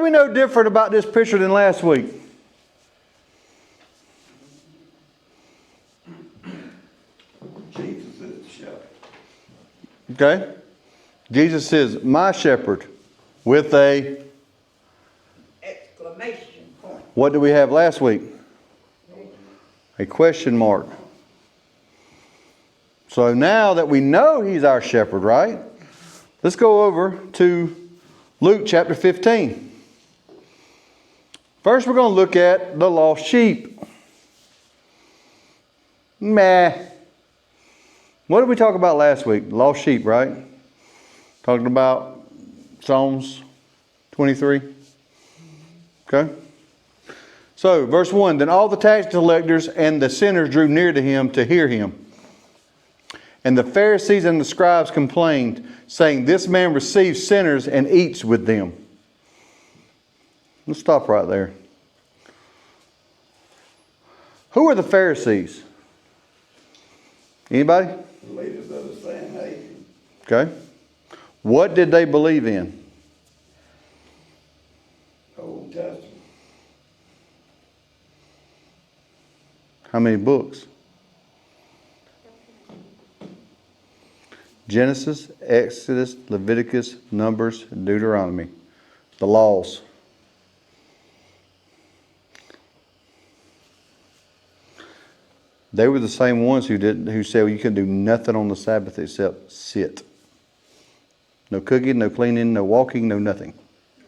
we know different about this picture than last week? Jesus is the shepherd. Okay? Jesus is my shepherd with a Exclamation point. what did we have last week? A question mark. So now that we know he's our shepherd, right? Let's go over to Luke chapter 15. First, we're going to look at the lost sheep. Meh. What did we talk about last week? Lost sheep, right? Talking about Psalms 23. Okay. So, verse 1, then all the tax collectors and the sinners drew near to him to hear him. And the Pharisees and the scribes complained, saying, this man receives sinners and eats with them. Let's stop right there. Who are the Pharisees? Anybody? The leaders of the Sanhedrin. Okay. What did they believe in? Old Testament. How many books? Genesis, Exodus, Leviticus, Numbers, Deuteronomy. The laws. They were the same ones who said well, you can do nothing on the Sabbath except sit. No cooking, no cleaning, no walking, no nothing.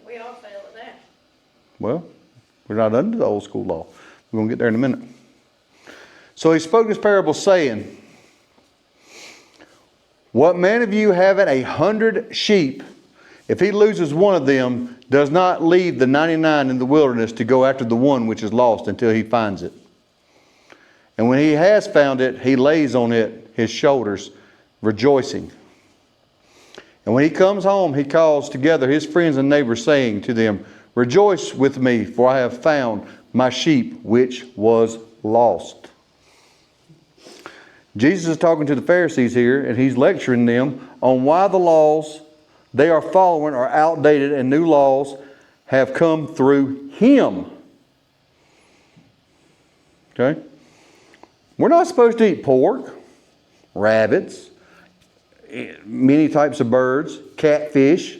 We all fail at that. Well, we're not under the old school law. We're going to get there in a minute. So he spoke this parable saying, what man of you having 100 sheep, if he loses one of them, does not leave the 99 in the wilderness to go after the one which is lost until he finds it? And when he has found it, he lays on it his shoulders, rejoicing. And when he comes home, he calls together his friends and neighbors, saying to them, rejoice with me, for I have found my sheep which was lost. Jesus is talking to the Pharisees here, and he's lecturing them on why the laws they are following are outdated and new laws have come through him. Okay? We're not supposed to eat pork, rabbits, many types of birds, catfish.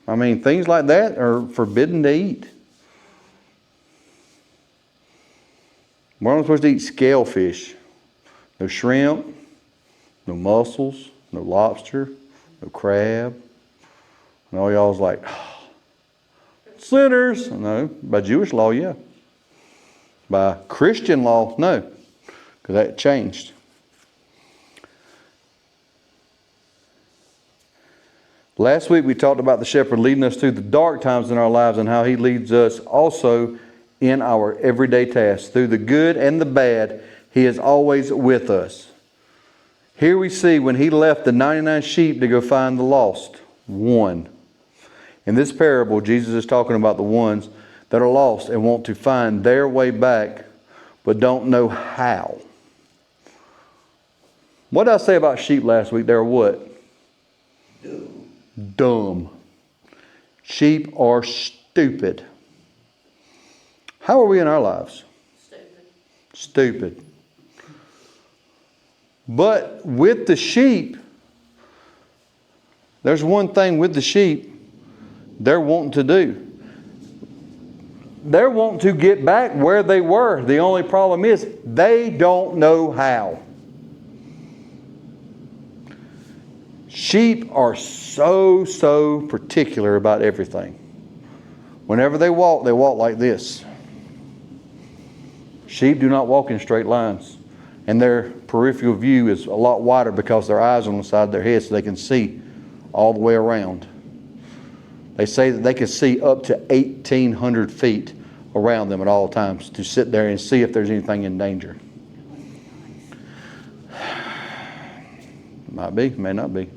I mean, things like that are forbidden to eat. We're not supposed to eat scale fish. No shrimp, no mussels, no lobster, no crab. And all y'all's like, oh, sinners. No, by Jewish law, yeah. By Christian law, no, because that changed. Last week we talked about the shepherd leading us through the dark times in our lives and how he leads us also in our everyday tasks. Through the good and the bad, he is always with us. Here we see when he left the 99 sheep to go find the lost one. In this parable, Jesus is talking about the ones that are lost and want to find their way back, but don't know how. What did I say about sheep last week? They're what? Dumb. Sheep are stupid. How are we in our lives? Stupid. But with the sheep, there's one thing with the sheep they're wanting to do. They're wanting to get back where they were. The only problem is they don't know how. Sheep are so particular about everything. Whenever they walk like this. Sheep do not walk in straight lines. And their peripheral view is a lot wider because their eyes are on the side of their head so they can see all the way around. They say that they can see up to 1,800 feet around them at all times to sit there and see if there's anything in danger. Might be, may not be.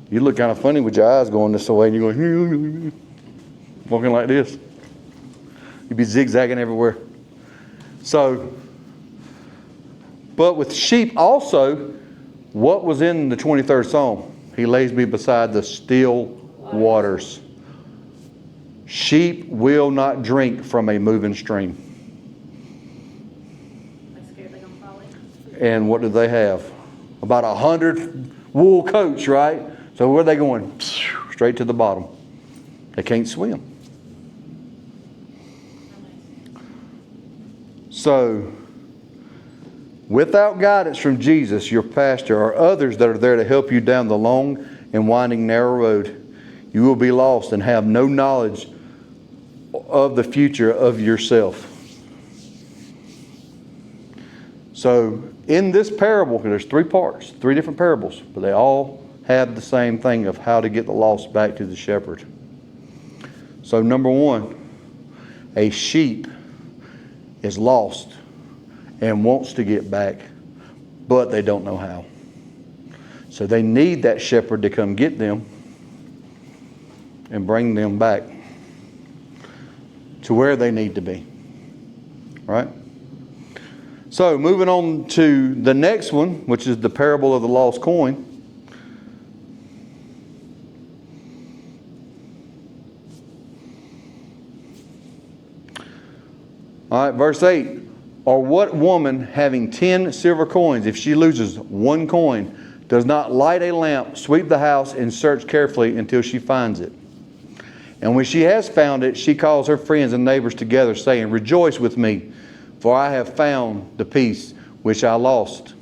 You look kind of funny with your eyes going this way and you're going, walking like this. You'd be zigzagging everywhere. So, but with sheep also, what was in the 23rd Psalm? He lays me beside the still waters. Sheep will not drink from a moving stream. They scared they're gonna fall in. And what do they have? About 100 wool coats, right? So where are they going? Straight to the bottom. They can't swim. So, without guidance from Jesus, your pastor, or others that are there to help you down the long and winding narrow road, you will be lost and have no knowledge of the future of yourself. So, in this parable, there's 3 parts, 3 different parables, but they all have the same thing of how to get the lost back to the shepherd. So, number 1, a sheep is lost and wants to get back, but they don't know how. So they need that shepherd to come get them and bring them back to where they need to be. Right? So moving on to the next one, which is the parable of the lost coin. All right, verse 8. Or what woman having 10 silver coins, if she loses 1 coin, does not light a lamp, sweep the house, and search carefully until she finds it? And when she has found it, she calls her friends and neighbors together, saying, Rejoice with me, for I have found the piece which I lost.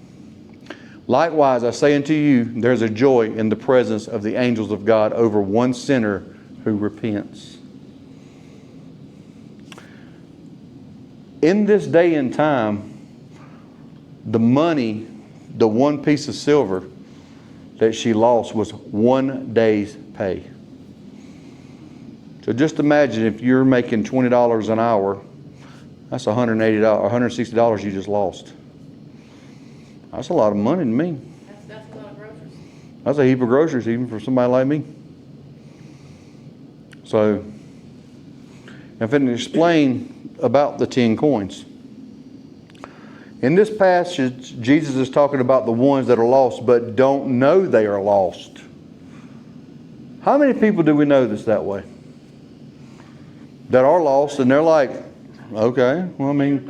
Likewise, I say unto you, there is a joy in the presence of the angels of God over one sinner who repents. In this day and time, the money, the 1 piece of silver that she lost was 1 day's pay. So just imagine if you're making $20 an hour, that's $180 or $160 you just lost. That's a lot of money to me. That's a lot of groceries. That's a heap of groceries even for somebody like me. So, if I can explain about the 10 coins. In this passage, Jesus is talking about the ones that are lost but don't know they are lost. How many people do we know that's that way? That are lost and they're like, okay, well, I mean,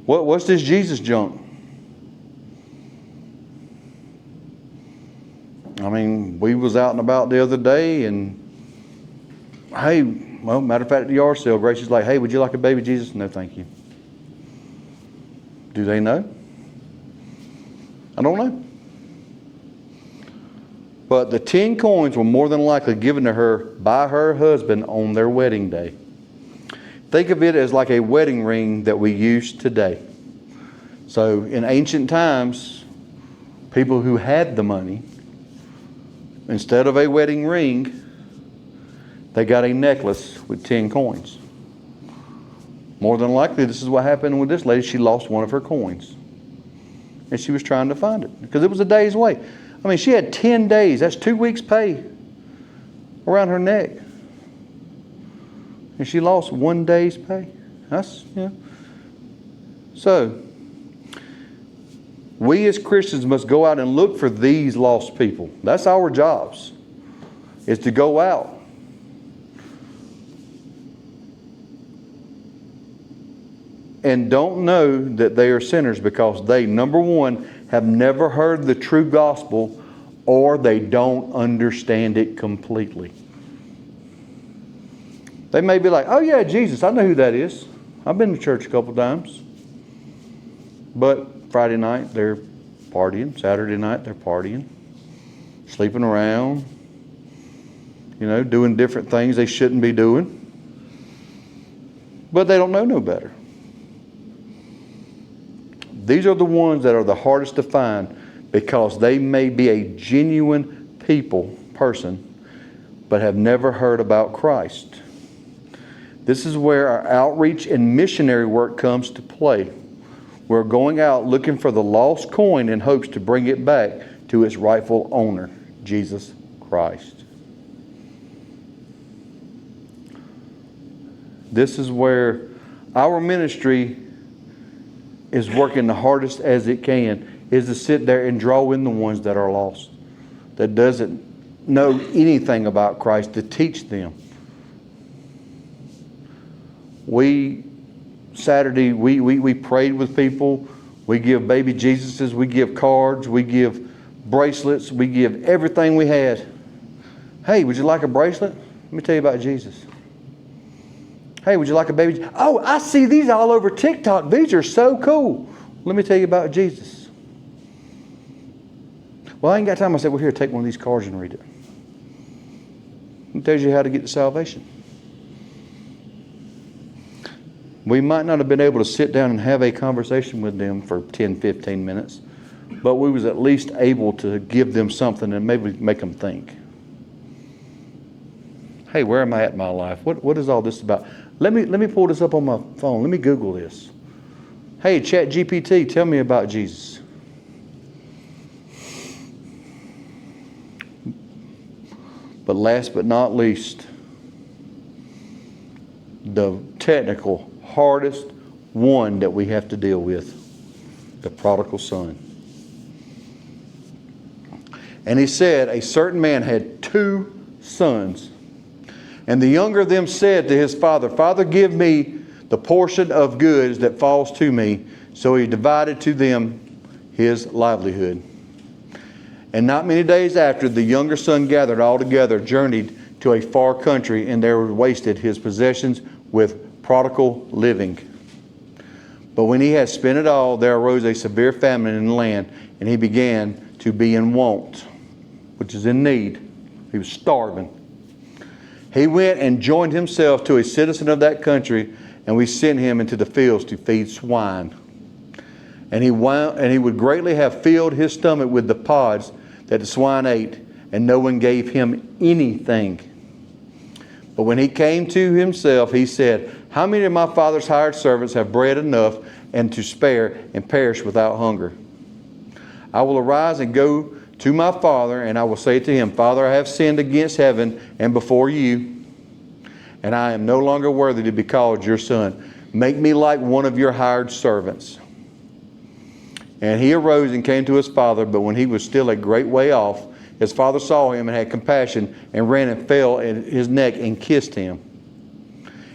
what's this Jesus junk? I mean, we was out and about the other day and, hey, well, matter of fact, at the yard sale, Gracie's like, hey, would you like a baby Jesus? No, thank you. Do they know? I don't know. But the 10 coins were more than likely given to her by her husband on their wedding day. Think of it as like a wedding ring that we use today. So in ancient times, people who had the money, instead of a wedding ring, they got a necklace with 10 coins. More than likely, this is what happened with this lady. She lost one of her coins. And she was trying to find it because it was a day's wait. I mean, she had 10 days. That's 2 weeks' pay around her neck. And she lost 1 day's pay. That's, yeah. So, we as Christians must go out and look for these lost people. That's our jobs, is to go out. And don't know that they are sinners because they, number one, have never heard the true gospel or they don't understand it completely. They may be like, oh yeah, Jesus, I know who that is. I've been to church a couple times. But Friday night they're partying. Saturday night they're partying. Sleeping around. You know, doing different things they shouldn't be doing. But they don't know no better. These are the ones that are the hardest to find because they may be a genuine person, but have never heard about Christ. This is where our outreach and missionary work comes to play. We're going out looking for the lost coin in hopes to bring it back to its rightful owner, Jesus Christ. This is where our ministry is working the hardest as it can, is to sit there and draw in the ones that are lost, that doesn't know anything about Christ, to teach them. Saturday, we prayed with people. We give baby Jesuses. We give cards. We give bracelets. We give everything we had. Hey, would you like a bracelet? Let me tell you about Jesus. Hey, would you like a baby? Oh, I see these all over TikTok. These are so cool. Let me tell you about Jesus. Well, I ain't got time. I said, well, here, take one of these cards and read it. It tells you how to get to salvation. We might not have been able to sit down and have a conversation with them for 10, 15 minutes, but we was at least able to give them something and maybe make them think. Hey, where am I at in my life? What is all this about? Let me pull this up on my phone. Let me Google this. Hey, ChatGPT, tell me about Jesus. But last but not least, the technical, hardest one that we have to deal with, the prodigal son. And he said, a certain man had 2 sons. And the younger of them said to his father, Father, give me the portion of goods that falls to me. So he divided to them his livelihood. And not many days after, the younger son gathered all together, journeyed to a far country, and there wasted his possessions with prodigal living. But when he had spent it all, there arose a severe famine in the land, and he began to be in want, which is in need. He was starving. He went and joined himself to a citizen of that country, and we sent him into the fields to feed swine. And he would greatly have filled his stomach with the pods that the swine ate, and no one gave him anything. But when he came to himself, he said, How many of my father's hired servants have bread enough and to spare and perish without hunger? I will arise and go to my father, and I will say to him, Father, I have sinned against heaven and before you, and I am no longer worthy to be called your son. Make me like one of your hired servants. And he arose and came to his father, but when he was still a great way off, his father saw him and had compassion, and ran and fell at his neck and kissed him.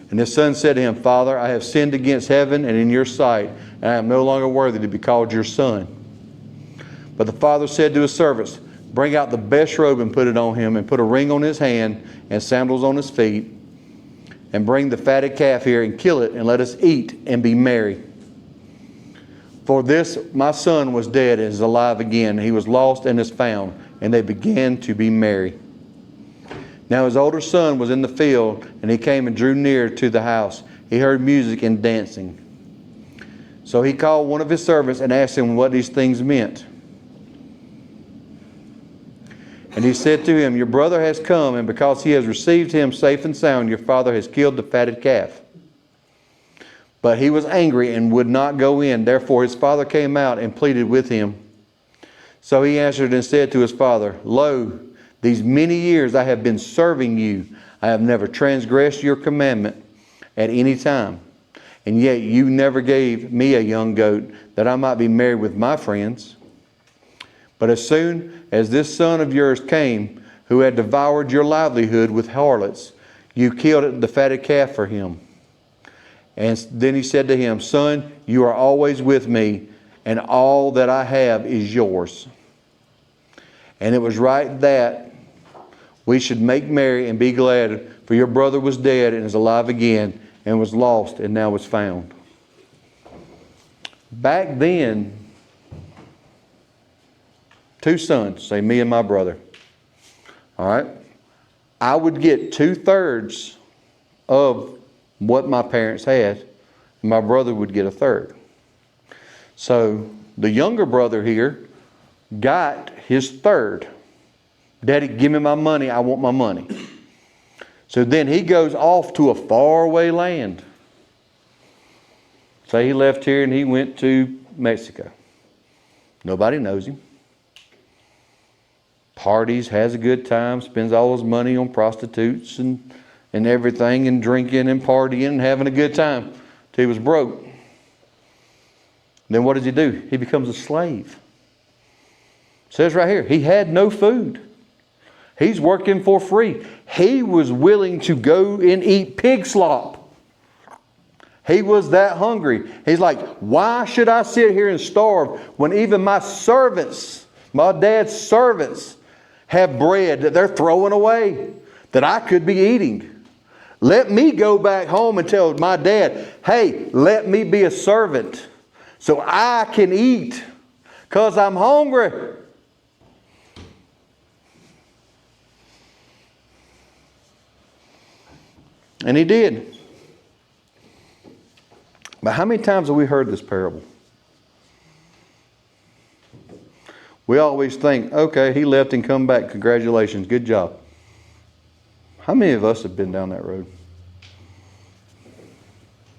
And his son said to him, Father, I have sinned against heaven and in your sight, and I am no longer worthy to be called your son. But the father said to his servants, Bring out the best robe and put it on him, and put a ring on his hand and sandals on his feet. And bring the fatted calf here and kill it, and let us eat and be merry. For this my son was dead and is alive again. He was lost and is found. And they began to be merry. Now his older son was in the field, and he came and drew near to the house. He heard music and dancing. So he called one of his servants and asked him what these things meant. And he said to him, Your brother has come, and because he has received him safe and sound, your father has killed the fatted calf. But he was angry and would not go in. Therefore his father came out and pleaded with him. So he answered and said to his father, Lo, these many years I have been serving you. I have never transgressed your commandment at any time. And yet you never gave me a young goat that I might be married with my friends. But as soon as this son of yours came, who had devoured your livelihood with harlots, you killed the fatted calf for him. And then he said to him, Son, you are always with me, and all that I have is yours. And it was right that we should make merry and be glad, for your brother was dead and is alive again, and was lost and now is found. Back then, 2 sons, say me and my brother. All right? I would get 2/3 of what my parents had, and my brother would get 1/3. So the younger brother here got his 1/3. Daddy, give me my money. I want my money. So then he goes off to a faraway land. Say he left here and he went to Mexico. Nobody knows him. Parties, has a good time, spends all his money on prostitutes and everything, and drinking and partying and having a good time till he was broke. Then what does he do? He becomes a slave. It says right here, he had no food. He's working for free. He was willing to go and eat pig slop. He was that hungry. He's like, why should I sit here and starve when even my servants, my dad's servants, have bread that they're throwing away that I could be eating? Let me go back home and tell my dad, hey, let me be a servant so I can eat because I'm hungry. And he did. But how many times have we heard this parable? We always think, okay, he left and come back. Congratulations, good job. How many of us have been down that road?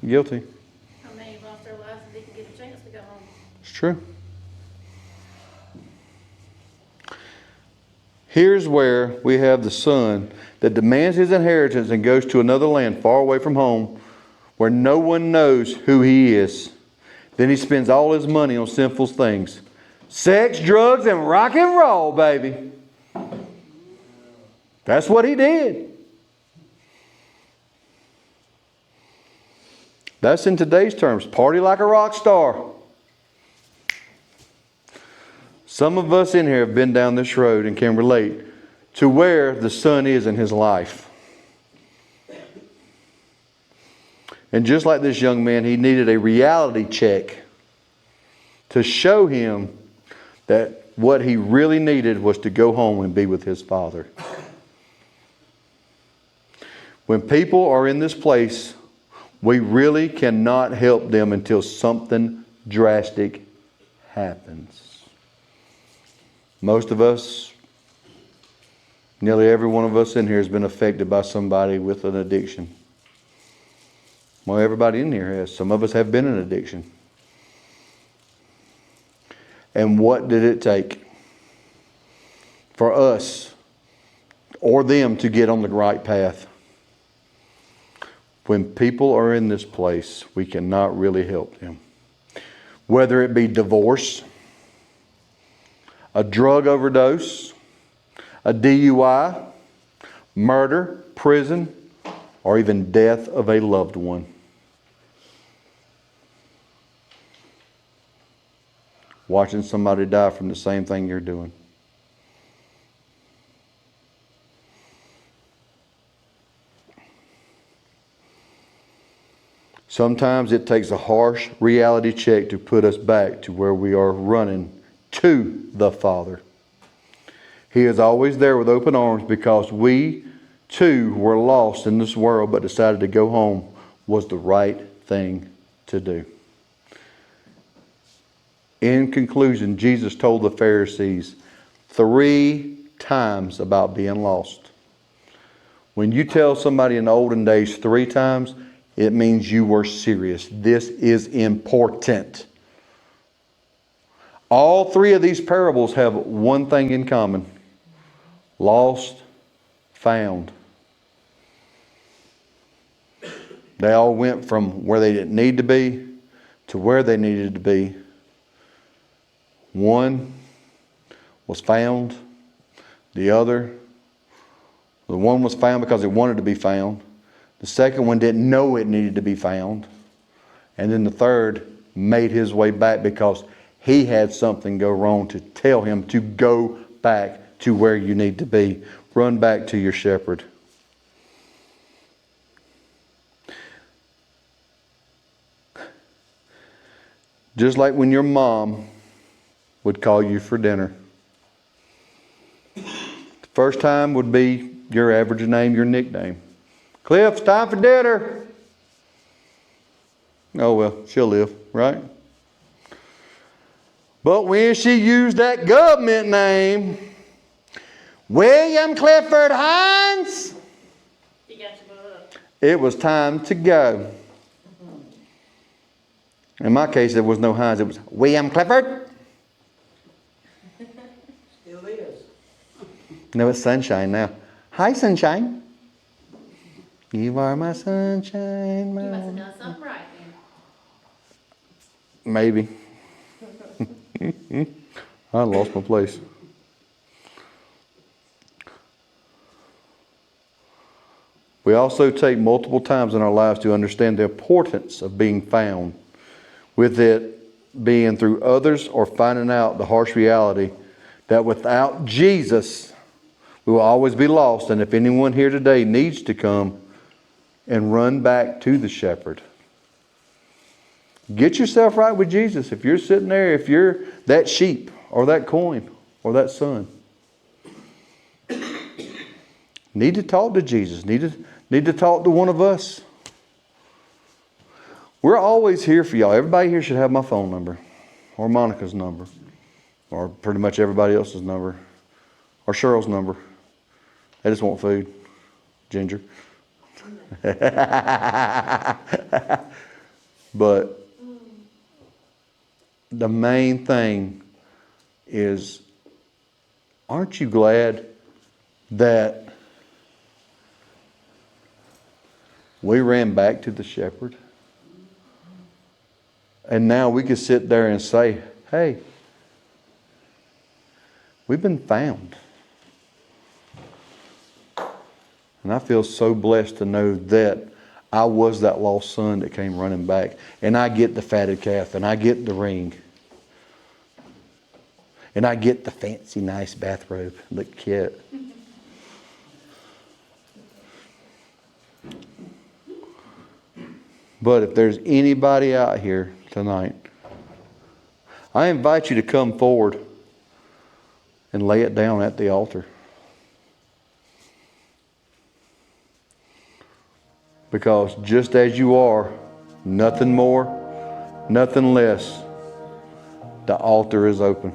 Guilty. How many lost their lives and didn't get a chance to go home? It's true. Here's where we have the son that demands his inheritance and goes to another land far away from home where no one knows who he is. Then he spends all his money on sinful things. Sex, drugs, and rock and roll, baby. That's what he did. That's in today's terms. Party like a rock star. Some of us in here have been down this road and can relate to where the son is in his life. And just like this young man, he needed a reality check to show him that what he really needed was to go home and be with his father. When people are in this place, we really cannot help them until something drastic happens. Most of us, nearly every one of us in here has been affected by somebody with an addiction. Well, everybody in here has. Some of us have been in addiction. And what did it take for us or them to get on the right path? When people are in this place, we cannot really help them. Whether it be divorce, a drug overdose, a DUI, murder, prison, or even death of a loved one. Watching somebody die from the same thing you're doing. Sometimes it takes a harsh reality check to put us back to where we are running to the Father. He is always there with open arms because we too were lost in this world but decided to go home was the right thing to do. In conclusion, Jesus told the Pharisees 3 times about being lost. When you tell somebody in the olden days 3 times, it means you were serious. This is important. All 3 of these parables have one thing in common. Lost, found. They all went from where they didn't need to be to where they needed to be. One was found. The one was found because it wanted to be found. The second one didn't know it needed to be found. And then the third made his way back because he had something go wrong to tell him to go back to where you need to be. Run back to your shepherd. Just like when your mom would call you for dinner. The first time would be your average name, your nickname. Cliff, it's time for dinner. Oh well, she'll live, right? But when she used that government name, William Clifford Hines, You got your butt up. it was time to go. In my case, there was no Hines. It was William Clifford. Still is. No, it's Sunshine now. Hi, Sunshine. You are my sunshine. You must have My... done something right then. Maybe. I lost my place. We also take multiple times in our lives to understand the importance of being found, with it being through others or finding out the harsh reality that without Jesus, we will always be lost. And if anyone here today needs to come and run back to the shepherd, get yourself right with Jesus. If you're sitting there, if you're that sheep or that coin or that son, need to talk to Jesus. Need to talk to one of us. We're always here for y'all. Everybody here should have my phone number, or Monica's number, or pretty much everybody else's number, or Cheryl's number. They just want food. Ginger. But the main thing is, aren't you glad that we ran back to the shepherd? And now we can sit there and say, hey, we've been found. And I feel so blessed to know that I was that lost son that came running back. And I get the fatted calf, and I get the ring. And I get the fancy, nice bathrobe, the kit. But if there's anybody out here tonight, I invite you to come forward and lay it down at the altar. Because just as you are, nothing more, nothing less, the altar is open.